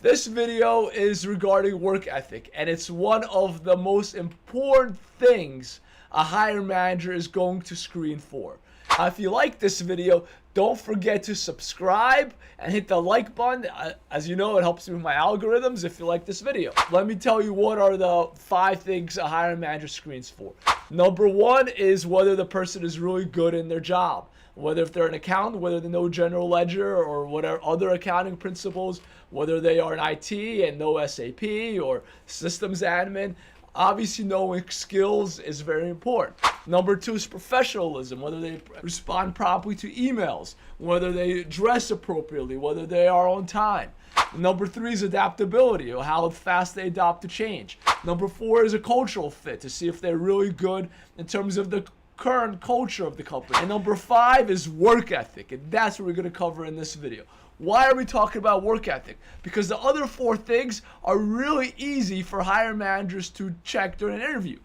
This video is regarding work ethic, and it's one of the most important things a hiring manager is going to screen for. If you like this video, don't forget to subscribe and hit the like button. As you know, it helps me with my algorithms if you like this video. Let me tell you what are the 5 things a hiring manager screens for. Number 1 is whether the person is really good in their job. Whether if they're an accountant, whether they know general ledger or whatever other accounting principles, whether they are an IT and know SAP or systems admin. Obviously, knowing skills is very important. Number 2 is professionalism, whether they respond properly to emails, whether they dress appropriately, whether they are on time. Number 3 is adaptability, or how fast they adapt to change. Number 4 is a cultural fit, to see if they're really good in terms of the current culture of the company. And number 5 is work ethic, and that's what we're going to cover in this video. Why are we talking about work ethic? Because the other 4 things are really easy for hiring managers to check during an interview.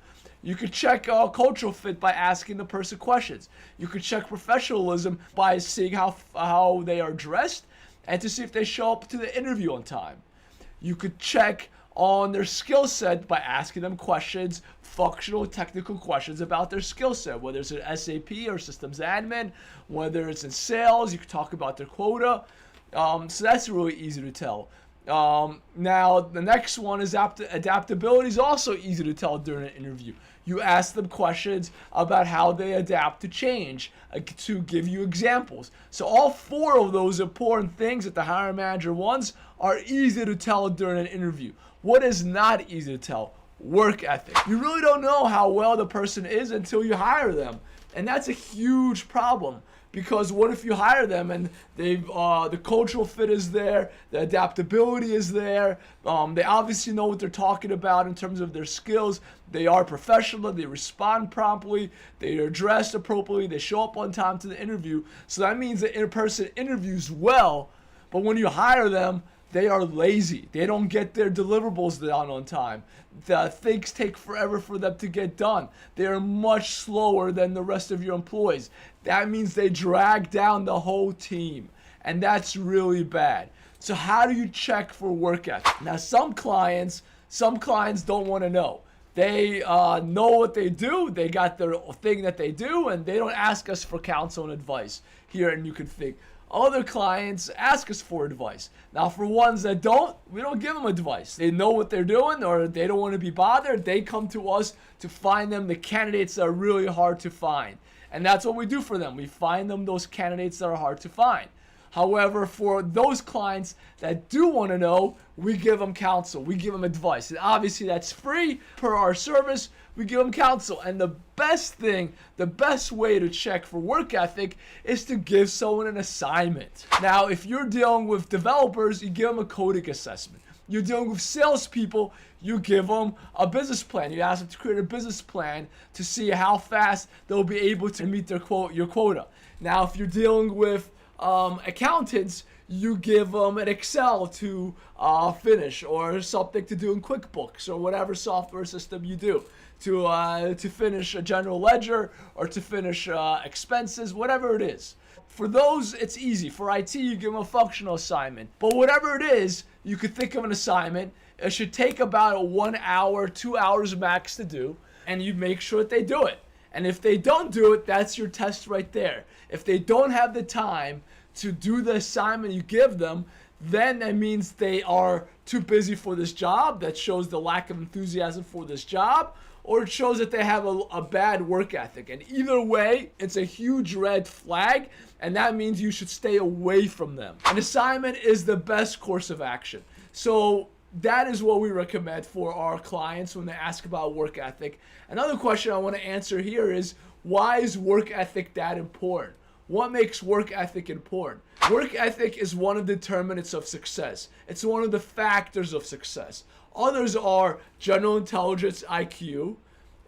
You could check cultural fit by asking the person questions. You could check professionalism by seeing how they are dressed and to see if they show up to the interview on time. You could check on their skill set by asking them questions, functional, technical questions about their skill set, whether it's an SAP or systems admin, whether it's in sales, you could talk about their quota. So that's really easy to tell. Now, the next one is adaptability is also easy to tell during an interview. You ask them questions about how they adapt to change, to give you examples. So all 4 of those important things that the hiring manager wants are easy to tell during an interview. What is not easy to tell? Work ethic. You really don't know how well the person is until you hire them. And that's a huge problem. Because what if you hire them and the cultural fit is there, the adaptability is there, they obviously know what they're talking about in terms of their skills, they are professional, they respond promptly, they are dressed appropriately, they show up on time to the interview. So that means the in-person interviews well, but when you hire them, they are lazy. They don't get their deliverables done on time. The things take forever for them to get done. They are much slower than the rest of your employees. That means they drag down the whole team, and that's really bad. So how do you check for work ethic? Now, some clients don't want to know. They know what they do. They got their thing that they do, and they don't ask us for counsel and advice here at New Config. Other clients ask us for advice. Now, for ones that don't, we don't give them advice. They know what they're doing, or they don't want to be bothered. They come to us to find them the candidates that are really hard to find. And that's what we do for them. We find them those candidates that are hard to find. However, for those clients that do want to know, we give them counsel. We give them advice. And obviously, that's free per our service. We give them counsel. And the best way to check for work ethic is to give someone an assignment. Now, if you're dealing with developers, you give them a coding assessment. You're dealing with salespeople, you give them a business plan. You ask them to create a business plan to see how fast they'll be able to meet your quota. Now, if you're dealing with accountants, you give them an Excel to finish, or something to do in QuickBooks, or whatever software system you do to finish a general ledger, or to finish expenses, whatever it is. For those, it's easy. For IT, you give them a functional assignment. But whatever it is, you could think of an assignment. It should take about 1 hour, 2 hours max to do, and you make sure that they do it. And if they don't do it, that's your test right there. If they don't have the time to do the assignment you give them, then that means they are too busy for this job. That shows the lack of enthusiasm for this job, or it shows that they have a bad work ethic. And either way, it's a huge red flag, and that means you should stay away from them. An assignment is the best course of action. So that is what we recommend for our clients when they ask about work ethic. Another question I want to answer here is, why is work ethic that important? What makes work ethic important? Work ethic is one of the determinants of success. It's one of the factors of success. Others are general intelligence, IQ,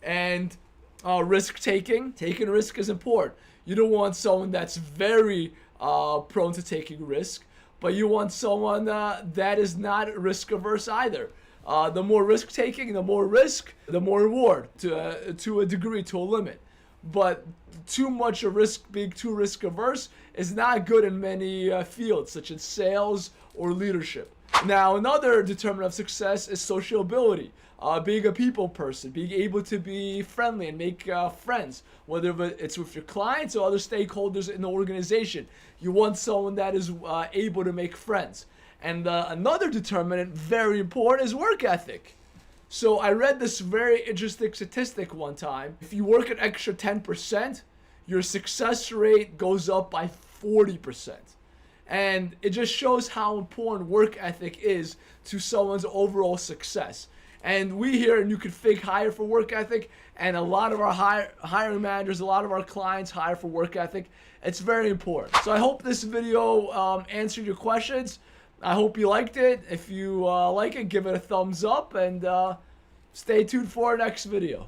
and risk-taking. Taking risk is important. You don't want someone that's very prone to taking risk, but you want someone that is not risk-averse either. The more risk-taking, the more risk, the more reward, to a degree, to a limit. But too much of risk, being too risk averse, is not good in many fields, such as sales or leadership. Now, another determinant of success is sociability. Being a people person, being able to be friendly and make friends, whether it's with your clients or other stakeholders in the organization. You want someone that is able to make friends. And another determinant, very important, is work ethic. So I read this very interesting statistic one time. If you work an extra 10%, your success rate goes up by 40%. And it just shows how important work ethic is to someone's overall success. And we here at New Config hire for work ethic, and a lot of our hiring managers, a lot of our clients hire for work ethic. It's very important. So I hope this video answered your questions. I hope you liked it. If you like it, give it a thumbs up, and stay tuned for our next video.